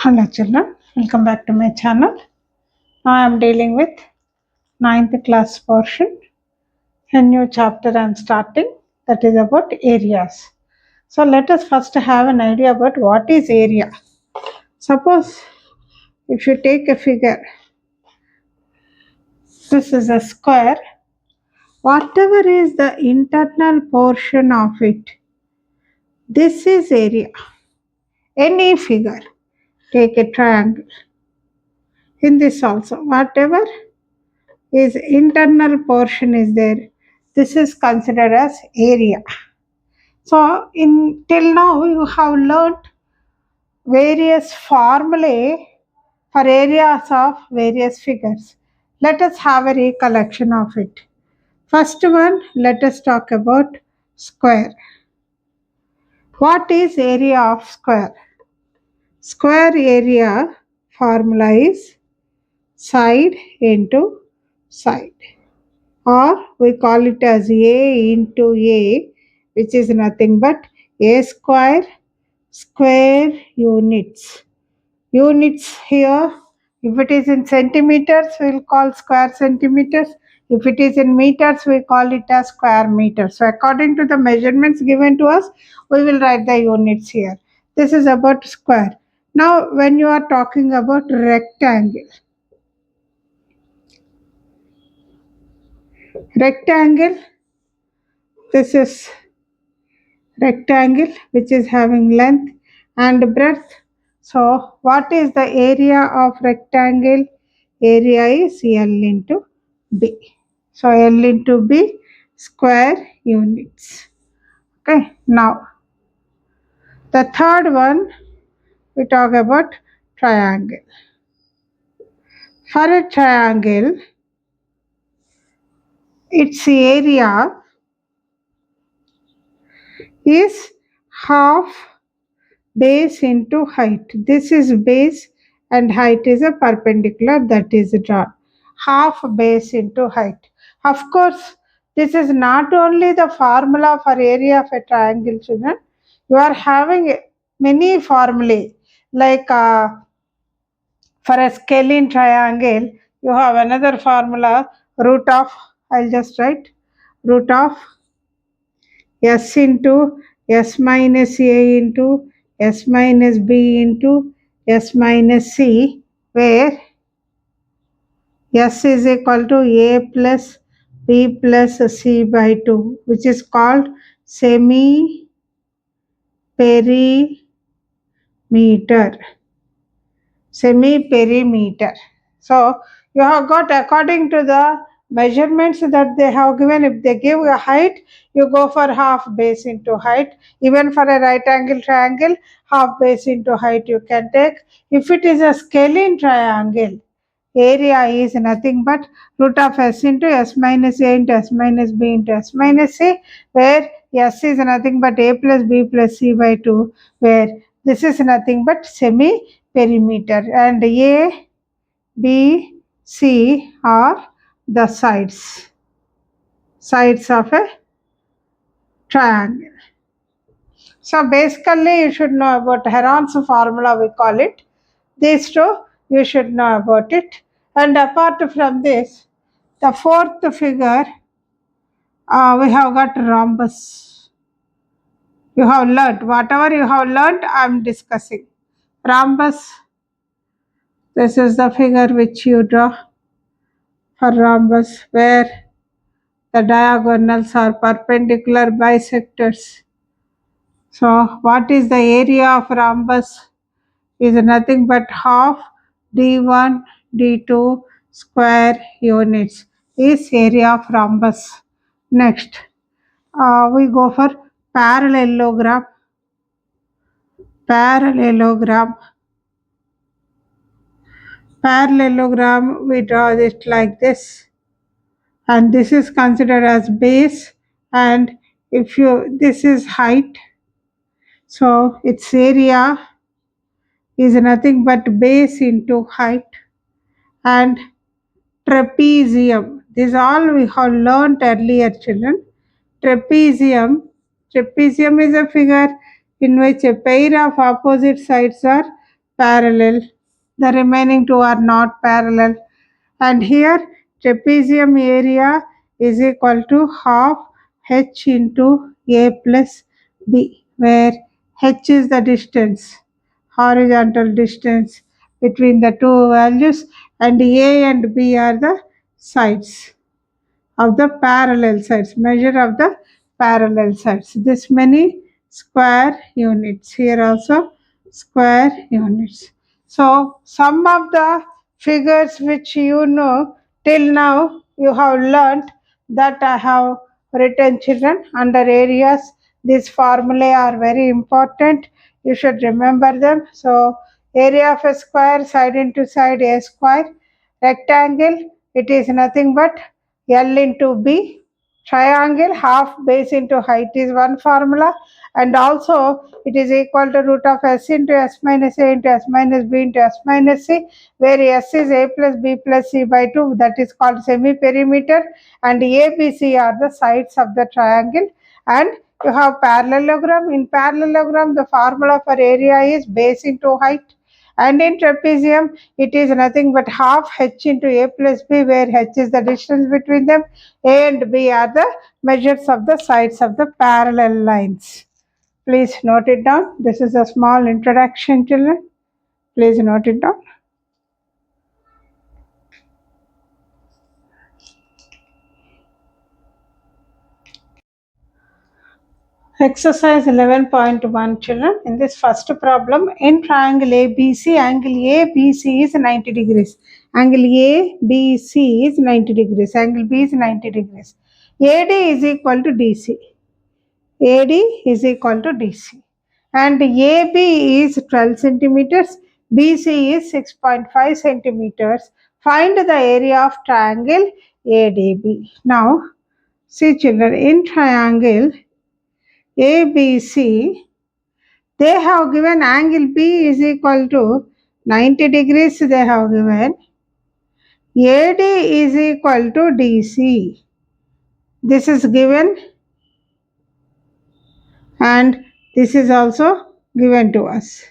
Hello children, welcome back to my channel. Now I am dealing with ninth class portion. A new chapter I am starting, that is about areas. So let us first have an idea about what is area. Suppose if you take a figure, this is a square, whatever is the internal portion of it, this is area. Any figure, take a triangle. In this also, whatever is internal portion is there, this is considered as area. So in till now you have learnt various formulae for areas of various figures. Let us have a recollection of it. First one, let us talk about square. What is area of square? Square area formula is side into side, or we call it as A into A, which is nothing but A square square units. Units here, if it is in centimeters, we will call square centimeters. If it is in meters, we call it as square meters. So according to the measurements given to us, we will write the units here. This is about square. Now when you are talking about rectangle, this is rectangle which is having length and breadth. So what is the area of rectangle? Area is L into B. So L into B square units. Okay, now the third one, we talk about triangle. For a triangle, its area is half base into height. This is base and height is a perpendicular that is drawn. Half base into height. Of course, this is not only the formula for area of a triangle, children. You are having many formulae like for a scalene triangle, you have another formula root of, I'll just write root of S into S minus A into S minus B into S minus C, where S is equal to A plus B plus C by 2, which is called semi-perimeter. Semi-perimeter. So you have got, according to the measurements that they have given, if they give a height, you go for half base into height. Even for a right angle triangle, half base into height you can take. If it is a scalene triangle, area is nothing but root of S into S minus A into S minus B into S minus C, where S is nothing but A plus B plus C by 2, where this is nothing but semi perimeter, and A, B, C are the sides of a triangle. So basically you should know about Heron's formula, we call it. These two you should know about it. And apart from this, the fourth figure, we have got rhombus. You have learnt, whatever you have learnt, I am discussing. Rhombus, this is the figure which you draw for rhombus, where the diagonals are perpendicular bisectors. So what is the area of rhombus? Is nothing but half d1 d2 square units is area of rhombus. Next, we go for parallelogram. Parallelogram, we draw it like this, and this is considered as base, and if you, this is height, so its area is nothing but base into height. And trapezium, this all we have learnt earlier, children. Trapezium is a figure in which a pair of opposite sides are parallel. The remaining two are not parallel. And here trapezium area is equal to half h into a plus b, where h is the distance, horizontal distance between the two values, and a and b are the sides of the parallel sides, measure of the parallel sides. This many square units. Here also square units. So some of the figures which you know till now you have learnt, that I have written, children, under areas. These formulae are very important. You should remember them. So area of a square, side into side, a square. Rectangle, it is nothing but L into B. Triangle, half base into height is one formula, and also it is equal to root of S into S minus A into S minus B into S minus C, where S is A plus B plus C by 2, that is called semi-perimeter, and A, B, C are the sides of the triangle. And you have parallelogram. In parallelogram, the formula for area is base into height, and in trapezium, it is nothing but half h into a plus b, where h is the distance between them, a and b are the measures of the sides of the parallel lines. Please note it down. This is a small introduction, children. Please note it down. Exercise 11.1, children. In this first problem, in triangle ABC, angle ABC is 90 degrees. Angle ABC is 90 degrees. Angle B is 90 degrees. AD is equal to DC. AD is equal to DC. And AB is 12 centimeters. BC is 6.5 centimeters. Find the area of triangle ADB. Now, see, children, in triangle ABC, they have given angle B is equal to 90 degrees. They have given AD is equal to DC. This is given, and this is also given to us.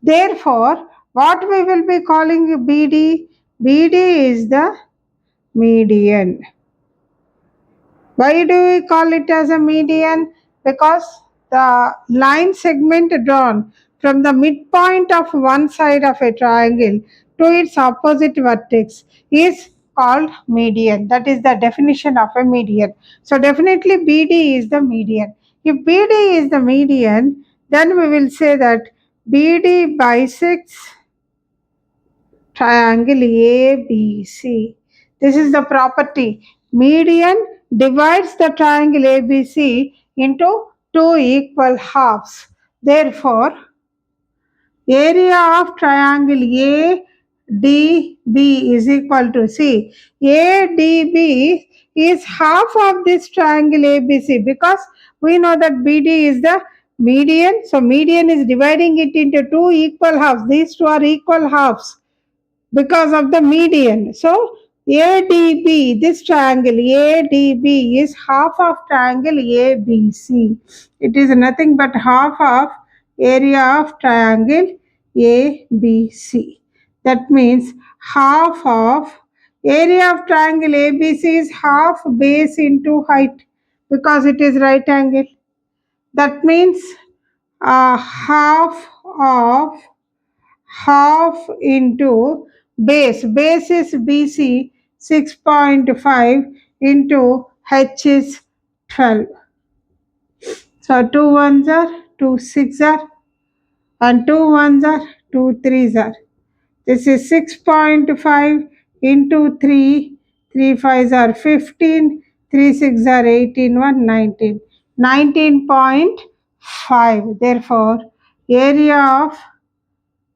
Therefore, what we will be calling BD? BD is the median. Why do we call it as a median? Because the line segment drawn from the midpoint of one side of a triangle to its opposite vertex is called median. That is the definition of a median. So definitely BD is the median. If BD is the median, then we will say that BD bisects triangle ABC. This is the property. Median divides the triangle ABC into two equal halves. Therefore, area of triangle ADB is equal to, see, ADB is half of this triangle ABC, because we know that BD is the median. So median is dividing it into two equal halves. These two are equal halves because of the median. So ADB, this triangle ADB is half of triangle ABC. It is nothing but half of area of triangle ABC. That means half of area of triangle ABC is half base into height, because it is right angle. That means half into base is BC 6.5 into H is 12. So 2 ones are 2 6 are, and 2 ones are 2 3s are. This is 6.5 into 3, 3 5s are 15, 3 6 are 18, 1 19. 19.5. Therefore, area of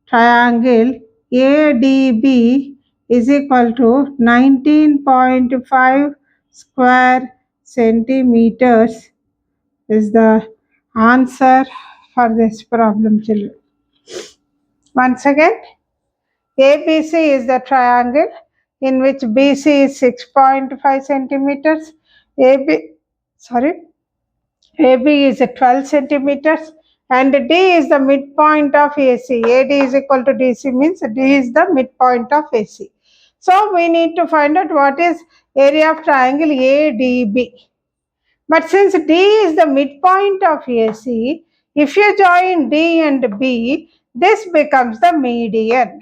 triangle ADB is equal to 19.5 square centimeters is the answer for this problem, children. Once again, ABC is the triangle in which BC is 6.5 centimeters. AB, sorry, AB is 12 centimeters and D is the midpoint of AC. AD is equal to DC means D is the midpoint of AC. So we need to find out what is area of triangle ADB. But since D is the midpoint of AC, if you join D and B, this becomes the median.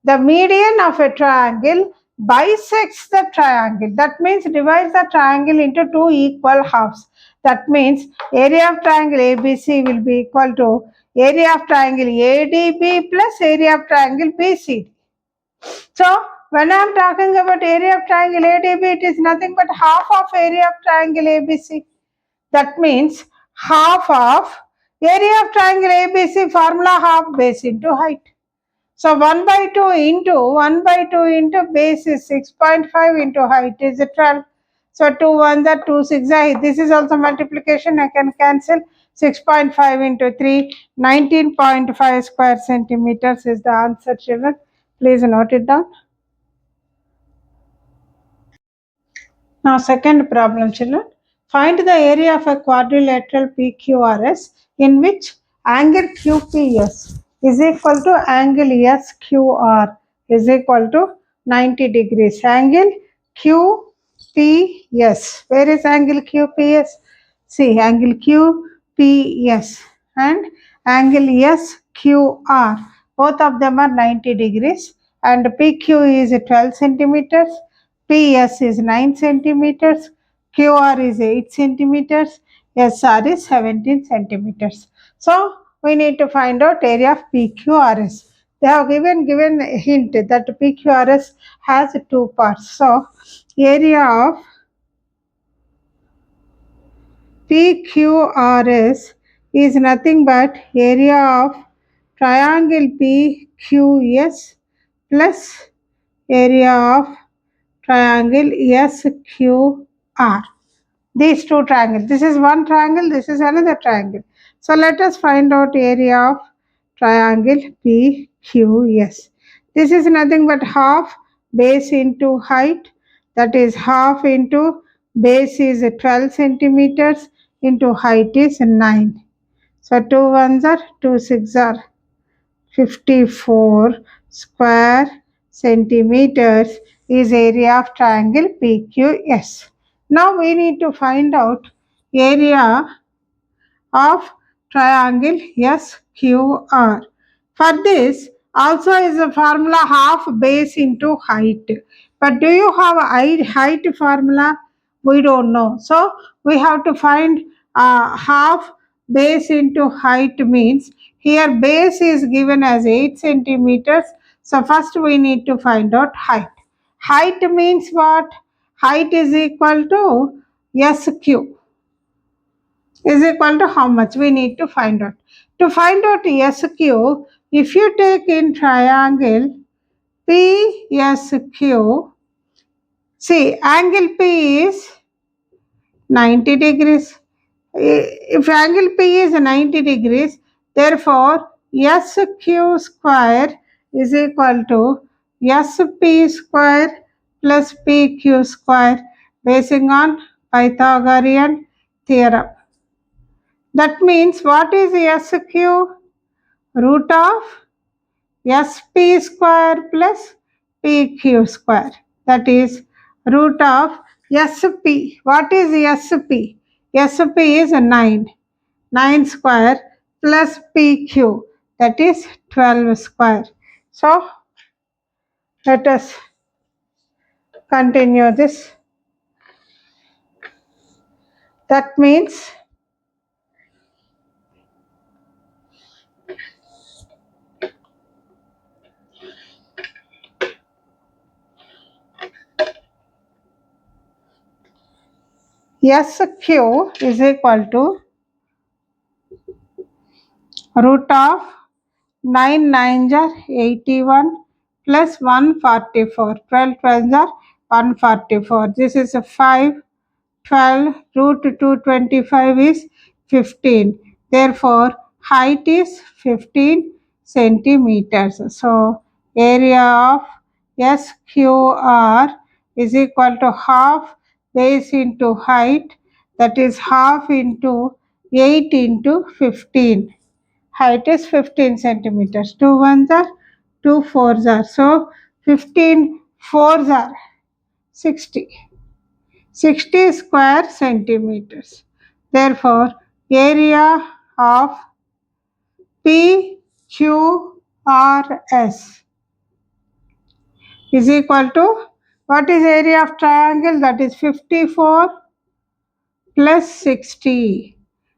The median of a triangle bisects the triangle. That means divides the triangle into two equal halves. That means area of triangle ABC will be equal to area of triangle ADB plus area of triangle BCD. So when I am talking about area of triangle ADB, it is nothing but half of area of triangle ABC. That means half of area of triangle ABC, formula half base into height. So 1 by 2 into base is 6.5 into height is 12. So 2 1 are 2 6 are. This is also multiplication. I can cancel 6.5 into 3. 19.5 square centimeters is the answer, children. Please note it down. Now, second problem, children. Find the area of a quadrilateral PQRS in which angle QPS is equal to angle SQR is equal to 90 degrees. Angle QPS. Where is angle QPS? See, angle QPS and angle SQR. Both of them are 90 degrees and PQ is 12 centimeters. PS is 9 centimeters, QR is 8 centimeters, SR is 17 centimeters. So we need to find out area of PQRS. They have given a hint that PQRS has two parts. So area of PQRS is nothing but area of triangle PQS plus area of triangle SQR. These two triangles. This is one triangle, this is another triangle. So let us find out area of triangle PQS. This is nothing but half base into height, that is half into base is 12 centimeters into height is 9. So 2 ones are 2 6 are 54 square centimeters is area of triangle PQS. Now we need to find out area of triangle SQR. For this also is a formula half base into height. But do you have a height formula? We don't know. So we have to find half base into height means here base is given as 8 centimeters. So first we need to find out height. Height means what? Height is equal to SQ is equal to how much? We need to find out. To find out SQ, if you take in triangle PSQ, see angle P is 90 degrees. If angle P is 90 degrees, therefore SQ square is equal to SP square plus PQ square basing on Pythagorean theorem. That means what is SQ? Root of SP square plus PQ square. That is root of SP. What is SP? SP is 9. 9 square plus PQ. That is 12 square. So let us continue this. That means SQ is equal to root of 9 9s are 81 plus 144. 12 12s are 144. This is a 5. 12 root 225 is 15. Therefore, height is 15 centimeters. So, area of SQR is equal to half base into height, that is half into 8 into 15. height is 15 centimeters. 2 ones are 2 fours are. So 15 fours are 60. 60 square centimeters. Therefore, area of PQRS is equal to, what is area of triangle? That is 54 plus 60.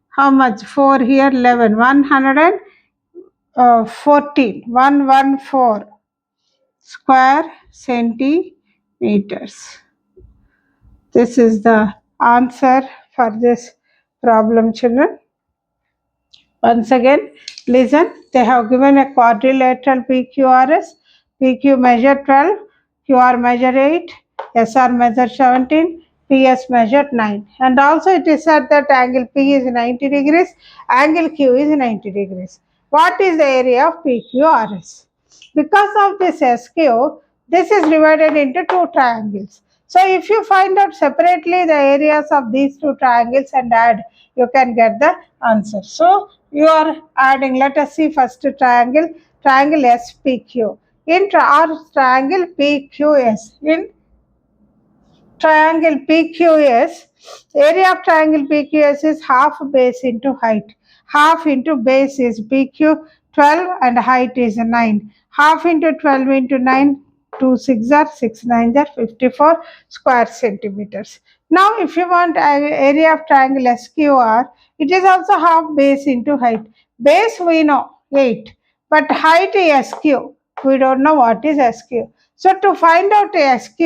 How much? 4 here, 11. 114. 114 square centimeters. This is the answer for this problem, children. Once again, listen. They have given a quadrilateral PQRS. PQ measure 12, QR measure 8, SR measure 17, PS measure 9. And also it is said that angle P is 90 degrees, angle Q is 90 degrees. What is the area of PQRS? Because of this SQ, this is divided into two triangles. So if you find out separately the areas of these two triangles and add, you can get the answer. So you are adding, let us see first triangle, triangle SPQ. In triangle PQS, in triangle PQS, area of triangle PQS is half base into height. Half into base is PQ 12 and height is 9. Half into 12 into 9, 2 6 are 6 9 are 54 square centimeters. Now if you want area of triangle SQR, it is also half base into height. Base we know 8, but height is SQ. We don't know what is SQ. So to find out SQ,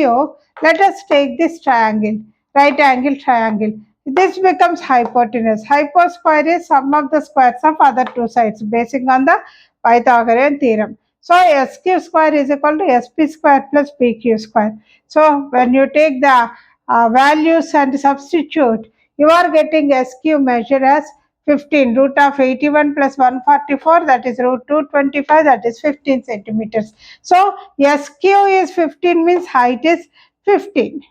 let us take this triangle, right angle triangle. This becomes hypotenuse. Hypo square is sum of the squares of other two sides based on the Pythagorean theorem. So SQ square is equal to SP square plus PQ square. So when you take the values and substitute, you are getting SQ measure as 15 root of 81 plus 144, that is root 225, that is 15 centimeters. So SQ is 15 means height is 15.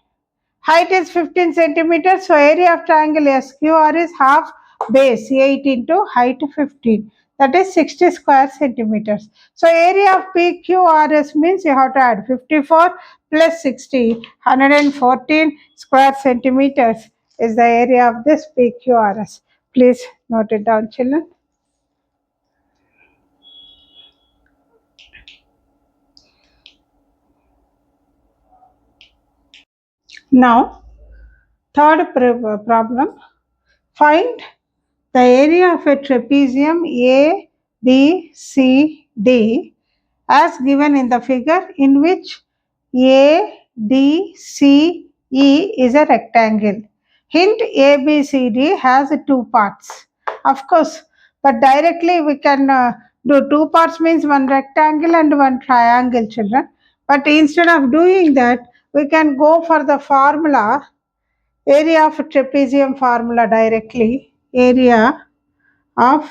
Height is 15 centimeters. So area of triangle SQR is half base 8 into height 15. That is 60 square centimeters. So area of PQRS means you have to add 54 plus 60, 114 square centimeters is the area of this PQRS. Please note it down, children. Now, third problem. Find the area of a trapezium A, B, C, D as given in the figure, in which A, D, C, E is a rectangle. Hint, A, B, C, D has two parts. Of course, but directly we can do two parts means one rectangle and one triangle, children. But instead of doing that, we can go for the formula, area of trapezium formula directly. Area of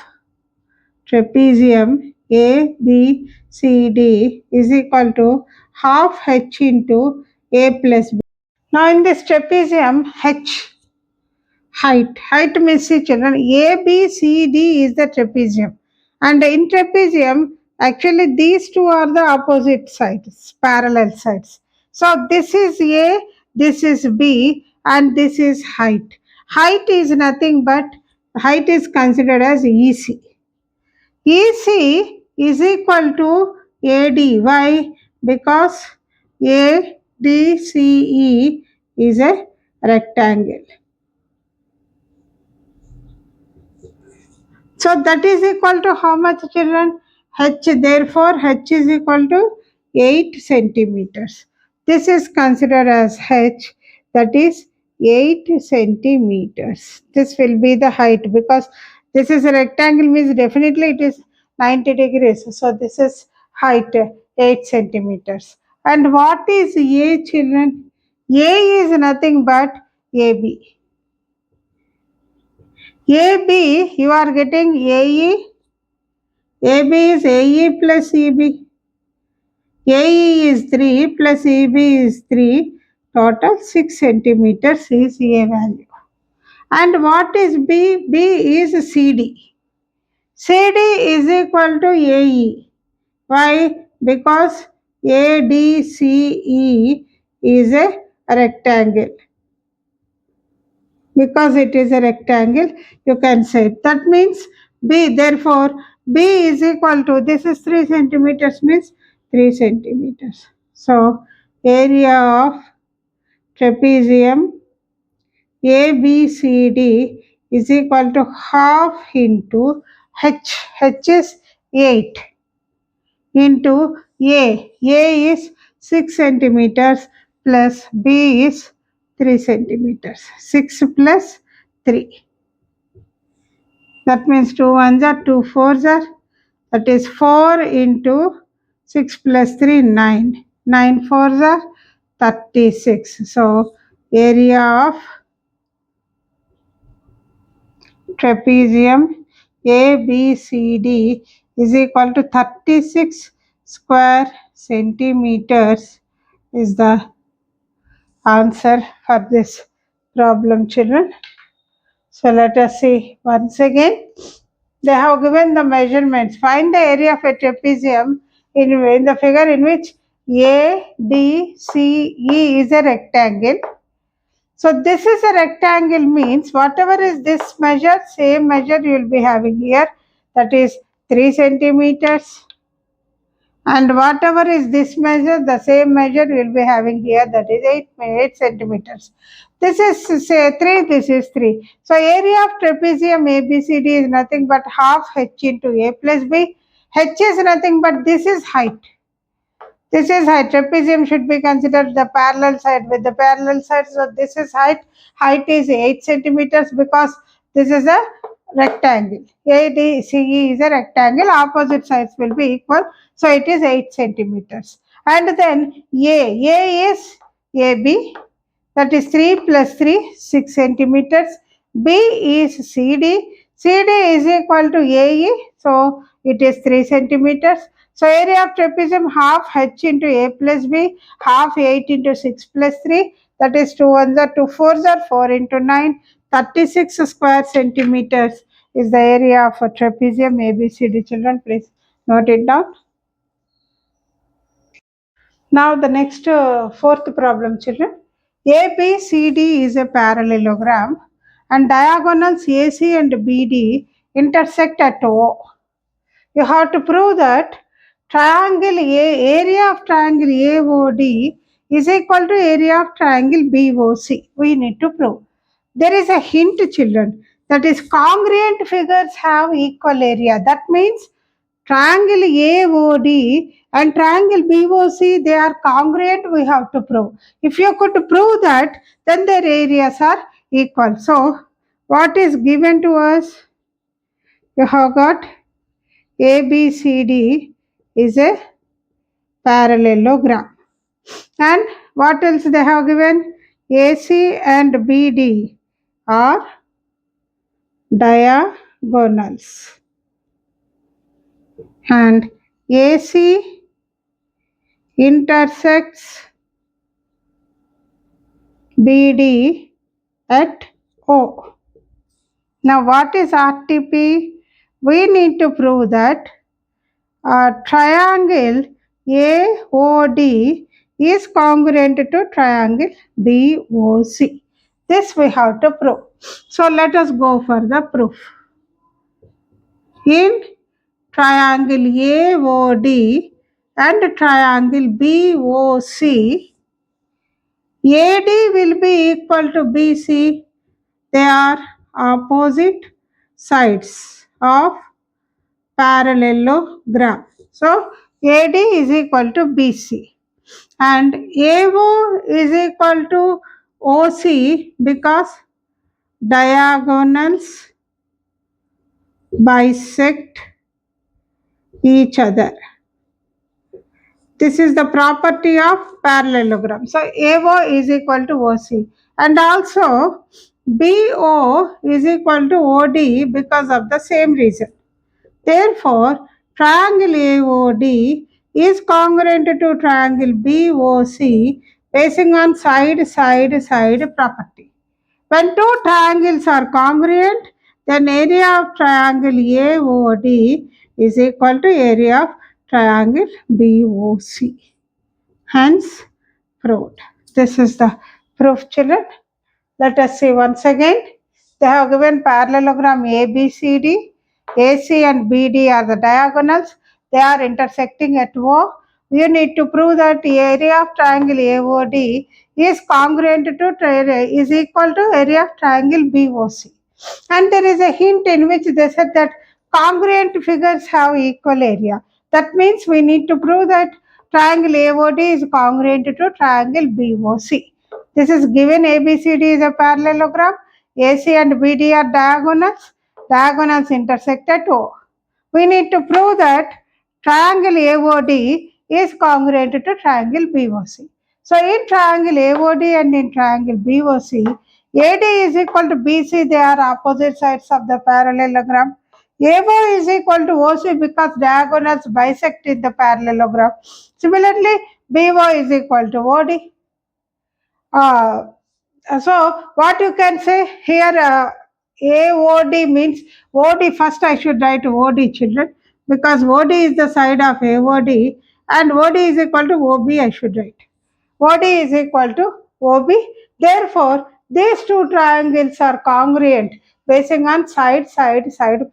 trapezium A, B, C, D is equal to half h into A plus B. Now in this trapezium, h, height means, see children, A, B, C, D is the trapezium. And in trapezium, actually these two are the opposite sides, parallel sides. So this is A, this is B, and this is height. Height is nothing but, height is considered as EC. EC is equal to AD. Why? Because ADCE is a rectangle. So that is equal to how much, children? H. Therefore, H is equal to 8 centimeters. This is considered as H, that is 8 centimeters. This will be the height, because this is a rectangle means definitely it is 90 degrees. So this is height 8 centimeters. And what is A, children? A is nothing but AB. AB, you are getting AE. AB is AE plus EB. AE is 3 plus EB is 3. Total 6 centimeters is A value. And what is B? B is CD. CD is equal to AE. Why? Because ADCE is a rectangle. Because it is a rectangle, you can say it. That means B. Therefore, B is equal to, this is 3 centimeters, means 3 centimeters. So, area of trapezium ABCD is equal to half into H is 8 into A. A is 6 centimeters plus B is 3 centimeters. 6 plus 3. That means 2 ones are 2 fours are. That is 4 into 6 plus 3, 9. 9 fours are 36. So, area of trapezium ABCD is equal to 36 square centimeters is the answer for this problem, children. So let us see once again. They have given the measurements. Find the area of a trapezium in the figure in which ADCE is a rectangle. So this is a rectangle, means whatever is this measure, same measure you will be having here, that is 3 centimeters. And whatever is this measure, the same measure we will be having here, that is 8 centimeters. This is say 3, this is 3. So area of trapezium ABCD is nothing but half H into A plus B. H is nothing but this is height. This is height. Trapezium should be considered the parallel side with the parallel side. So this is height. Height is 8 centimeters because this is a rectangle. ADCE is a rectangle. Opposite sides will be equal. So it is 8 centimeters. And then A is AB. That is 3 plus 3, 6 centimeters. B is CD. CD is equal to AE. So it is 3 centimeters. So area of trapezium half H into A plus B, half 8 into 6 plus 3. That is 2 ones are 2 fours are 4 into 9. 36 square centimeters is the area of a trapezium ABCD. Children, please note it down. Now the next fourth problem, children. ABCD is a parallelogram and diagonals AC and BD intersect at O. You have to prove that triangle A, area of triangle AOD is equal to area of triangle BOC. We need to prove. There is a hint, children, that is congruent figures have equal area. That means triangle AOD and triangle BOC, they are congruent, we have to prove. If you could prove that, then their areas are equal. So, what is given to us? You have got ABCD is a parallelogram. And what else they have given? AC and BD are diagonals. And AC intersects BD at O. Now, what is RTP? We need to prove that triangle AOD is congruent to triangle BOC. This we have to prove. So, let us go for the proof. In triangle AOD and triangle BOC, AD will be equal to BC. They are opposite sides of parallelogram. So, AD is equal to BC and AO is equal to OC because diagonals bisect each other. This is the property of parallelogram. So AO is equal to OC and also BO is equal to OD because of the same reason. Therefore, triangle AOD is congruent to triangle BOC basing on side property. When two triangles are congruent, then area of triangle AOD is equal to area of triangle BOC. Hence, proved. This is the proof, children. Let us see once again. They have given parallelogram ABCD. AC and BD are the diagonals. They are intersecting at O. You need to prove that the area of triangle AOD is congruent to is equal to area of triangle BOC. And there is a hint in which they said that congruent figures have equal area. That means we need to prove that triangle AOD is congruent to triangle BOC. This is given ABCD is a parallelogram, AC and BD are diagonals, diagonals intersect at O. We need to prove that triangle AOD is congruent to triangle BOC. So in triangle AOD and in triangle BOC, AD is equal to BC, they are opposite sides of the parallelogram. AO is equal to OC because diagonals bisect in the parallelogram. Similarly, BO is equal to OD. So what you can say here, AOD means OD. First I should write OD, children, because OD is the side of AOD and OD is equal to OB I should write. OD is equal to OB. Therefore, these two triangles are congruent basing on side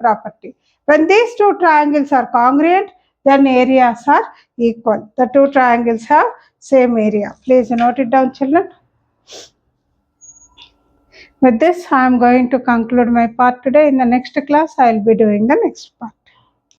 property. When these two triangles are congruent, then areas are equal. The two triangles have same area. Please note it down, children. With this, I am going to conclude my part today. In the next class, I will be doing the next part.